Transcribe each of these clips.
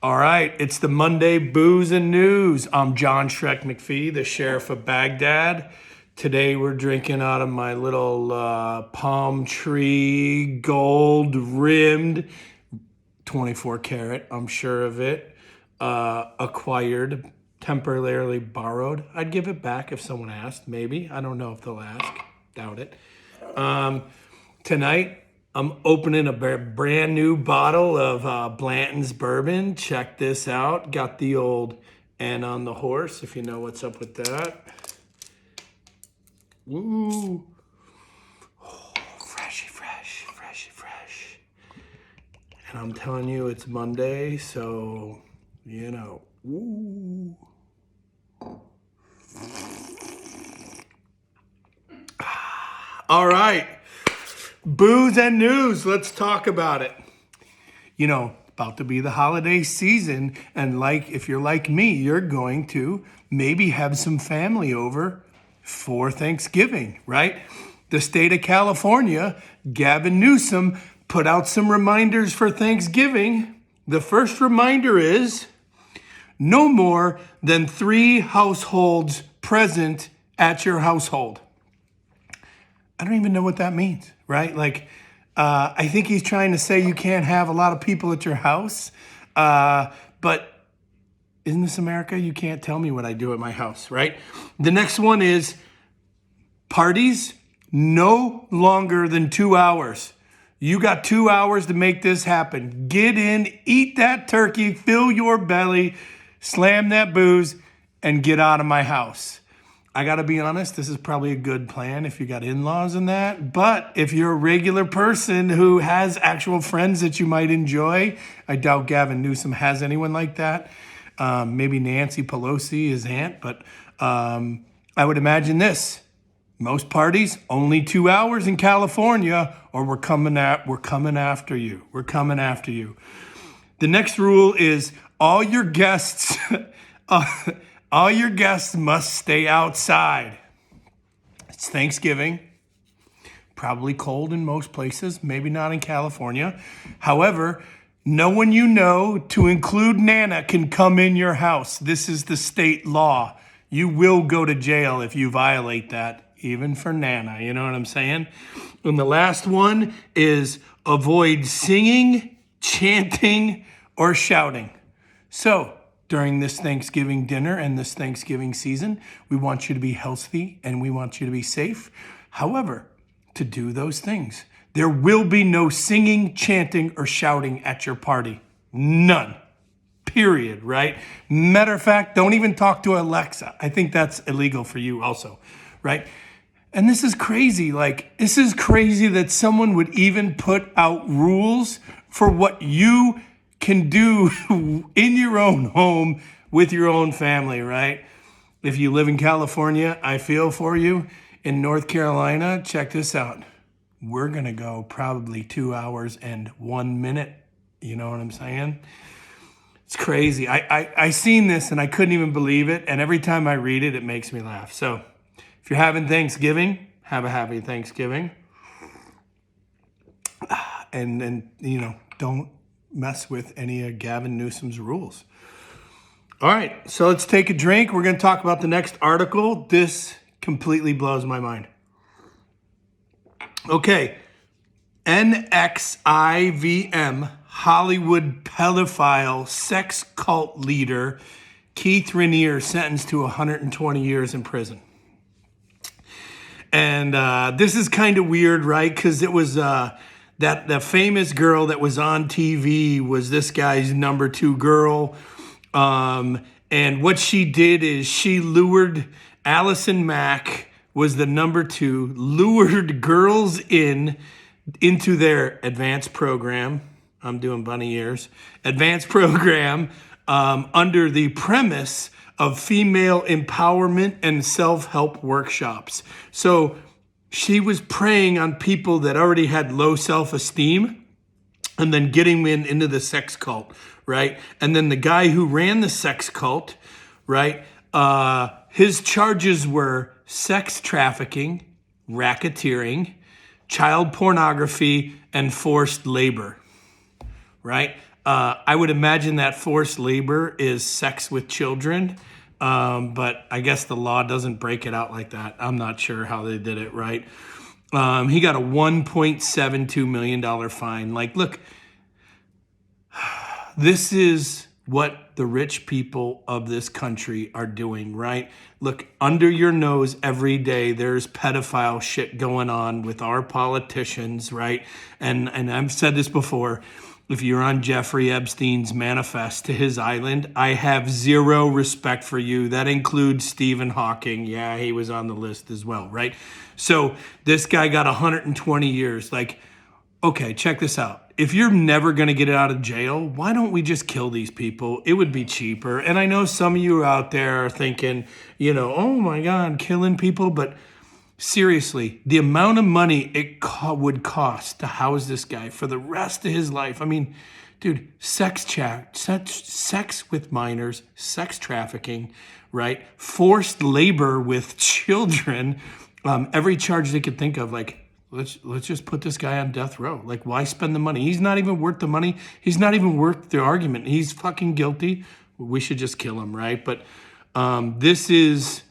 All right, it's the Monday Booze and News. I'm John Shrek McPhee, the Sheriff of Baghdad. Today we're drinking out of my little palm tree, gold-rimmed, 24 karat, I'm sure of it, acquired, temporarily borrowed. I'd give it back if someone asked, maybe. I don't know if they'll ask, doubt it. Tonight, I'm opening a brand new bottle of Blanton's bourbon. Check this out. Got the old N on the horse, if you know what's up with that. Woo. Oh, freshy fresh. And I'm telling you, it's Monday, so, you know, woo. All right. Booze and news, let's talk about it. You know, about to be the holiday season, and if you're like me, you're going to maybe have some family over for Thanksgiving, right? The state of California, Gavin Newsom, put out some reminders for Thanksgiving. The first reminder is no more than 3 households present at your household. I don't even know what that means, right? I think he's trying to say you can't have a lot of people at your house. But isn't this America? You can't tell me what I do at my house, right? The next one is parties no longer than 2 hours. You got 2 hours to make this happen. Get in, eat that turkey, fill your belly, slam that booze, and get out of my house. I got to be honest, this is probably a good plan if you got in-laws and that. But if you're a regular person who has actual friends that you might enjoy, I doubt Gavin Newsom has anyone like that. Maybe Nancy Pelosi, his aunt. But I would imagine this. Most parties, only 2 hours in California, or we're coming after you. We're coming after you. The next rule is all your guests... all your guests must stay outside. It's Thanksgiving. Probably cold in most places, maybe not in California. However, no one you know, to include Nana, can come in your house. This is the state law. You will go to jail if you violate that, even for Nana. You know what I'm saying? And the last one is avoid singing, chanting, or shouting. So, during this Thanksgiving dinner and this Thanksgiving season, we want you to be healthy and we want you to be safe. However, to do those things, there will be no singing, chanting, or shouting at your party. None. Period, right? Matter of fact, don't even talk to Alexa. I think that's illegal for you also, right? And this is crazy. This is crazy that someone would even put out rules for what you can do in your own home with your own family, right? If you live in California, I feel for you. In North Carolina, check this out. We're going to go probably 2 hours and 1 minute. You know what I'm saying? It's crazy. I seen this and I couldn't even believe it. And every time I read it, it makes me laugh. So if you're having Thanksgiving, have a happy Thanksgiving. And don't mess with any of Gavin Newsom's rules. All right, so let's take a drink. We're going to talk about the next article. This completely blows my mind. Okay, NXIVM, Hollywood pedophile sex cult leader Keith Raniere sentenced to 120 years in prison. And this is kind of weird, right? Because it was... that the famous girl that was on TV was this guy's number 2 girl. And what she did is she lured, Allison Mack was the number 2, lured girls into their advanced program. I'm doing bunny ears. Advanced program under the premise of female empowerment and self-help workshops. So she was preying on people that already had low self-esteem and then getting them into the sex cult, right? And then the guy who ran the sex cult, right, his charges were sex trafficking, racketeering, child pornography, and forced labor, right? I would imagine that forced labor is sex with children. But I guess the law doesn't break it out like that. I'm not sure how they did it, right? He got a $1.72 million fine. Like, look, this is what the rich people of this country are doing, right? Look, under your nose every day, there's pedophile shit going on with our politicians, right? And I've said this before. If you're on Jeffrey Epstein's manifest to his island, I have zero respect for you. That includes Stephen Hawking. Yeah, he was on the list as well, right? So this guy got 120 years. Like, okay, check this out. If you're never going to get out of jail, why don't we just kill these people? It would be cheaper. And I know some of you out there are thinking, oh my God, killing people. But seriously, the amount of money it would cost to house this guy for the rest of his life. I mean, dude, sex with minors, sex trafficking, right? Forced labor with children, every charge they could think of, like, let's just put this guy on death row. Like, why spend the money? He's not even worth the money. He's not even worth the argument. He's fucking guilty. We should just kill him, right? But this is,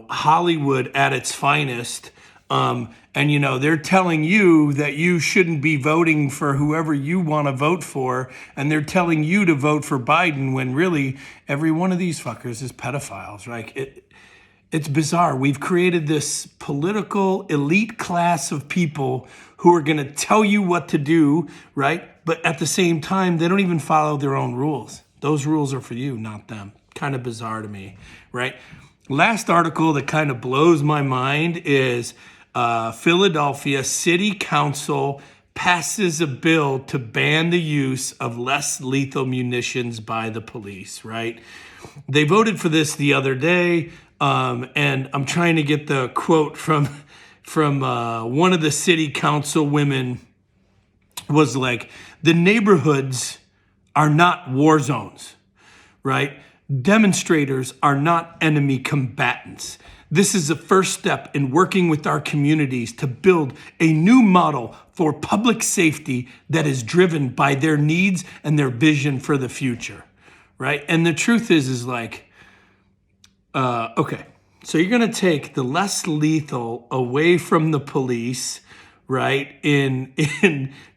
Hollywood at its finest. And, they're telling you that you shouldn't be voting for whoever you want to vote for. And they're telling you to vote for Biden when really every one of these fuckers is pedophiles, right? It's bizarre. We've created this political elite class of people who are going to tell you what to do, right? But at the same time, they don't even follow their own rules. Those rules are for you, not them. Kind of bizarre to me, right? Last article that kind of blows my mind is Philadelphia City Council passes a bill to ban the use of less lethal munitions by the police, right? They voted for this the other day. And I'm trying to get the quote from one of the city council women was like, the neighborhoods are not war zones, right? Demonstrators are not enemy combatants. This is the first step in working with our communities to build a new model for public safety that is driven by their needs and their vision for the future, right? And the truth is like, okay, so you're going to take the less lethal away from the police, right, in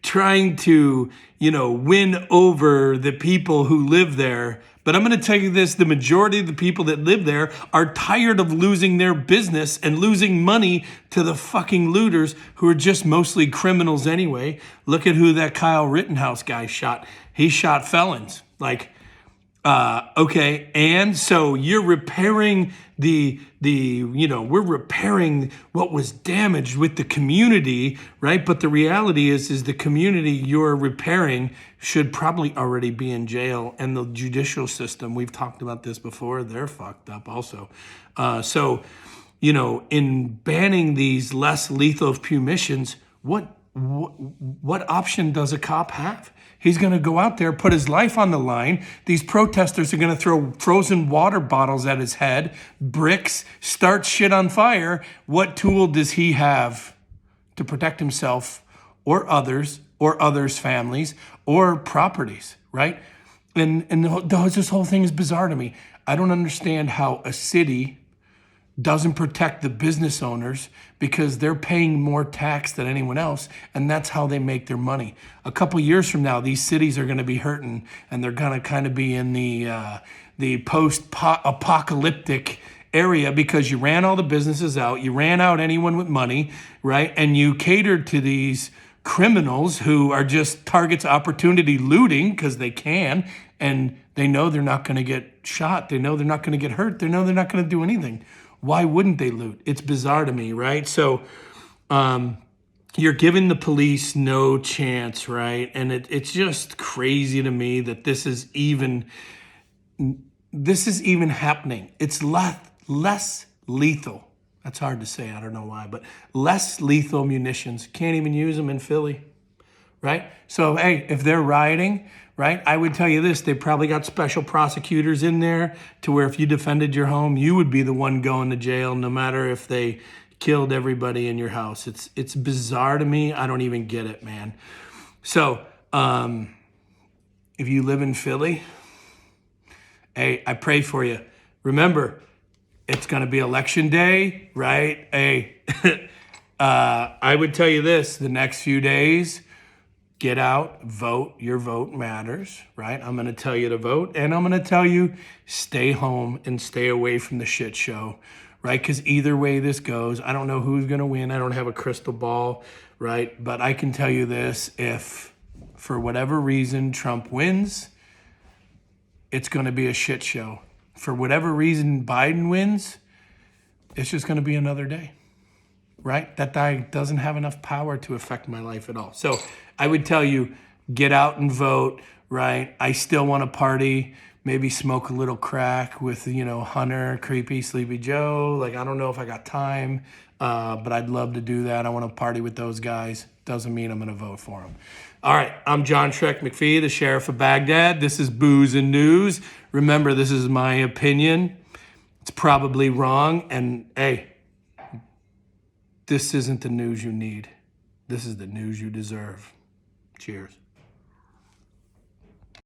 trying to, win over the people who live there. But I'm going to tell you this, the majority of the people that live there are tired of losing their business and losing money to the fucking looters who are just mostly criminals anyway. Look at who that Kyle Rittenhouse guy shot. He shot felons. Like, okay, and so you're repairing we're repairing what was damaged with the community, right? But the reality is the community you're repairing should probably already be in jail. And the judicial system, we've talked about this before, they're fucked up also. So, in banning these less lethal munitions, what option does a cop have? He's going to go out there, put his life on the line. These protesters are going to throw frozen water bottles at his head, bricks, start shit on fire. What tool does he have to protect himself or others' families or properties, right? And this whole thing is bizarre to me. I don't understand how a city doesn't protect the business owners because they're paying more tax than anyone else, and that's how they make their money. A couple years from now, these cities are going to be hurting, and they're going to kind of be in the post-apocalyptic area because you ran all the businesses out, you ran out anyone with money, right? And you catered to these criminals who are just targets opportunity looting because they can, and they know they're not going to get shot. They know they're not going to get hurt. They know they're not going to do anything. Why wouldn't they loot? It's bizarre to me, right? So you're giving the police no chance, right? And it's just crazy to me that this is even happening. It's less lethal. That's hard to say. I don't know why, but less lethal munitions. Can't even use them in Philly, right? So, hey, if they're rioting, right, I would tell you this, they probably got special prosecutors in there to where if you defended your home, you would be the one going to jail no matter if they killed everybody in your house. It's bizarre to me. I don't even get it, man. So, if you live in Philly, hey, I pray for you. Remember, it's going to be election day, right? Hey, I would tell you this, the next few days, get out, vote. Your vote matters, right? I'm going to tell you to vote, and I'm going to tell you stay home and stay away from the shit show, right? Because either way this goes, I don't know who's going to win. I don't have a crystal ball, right? But I can tell you this, if for whatever reason Trump wins, it's going to be a shit show. For whatever reason Biden wins, it's just going to be another day, right? That guy doesn't have enough power to affect my life at all. So I would tell you, get out and vote, right? I still want to party, maybe smoke a little crack with, Hunter, Creepy, Sleepy Joe. Like, I don't know if I got time, but I'd love to do that. I want to party with those guys. Doesn't mean I'm going to vote for them. All right, I'm John Shrek McPhee, the Sheriff of Baghdad. This is Booze and News. Remember, this is my opinion. It's probably wrong, and hey, this isn't the news you need. This is the news you deserve. Cheers.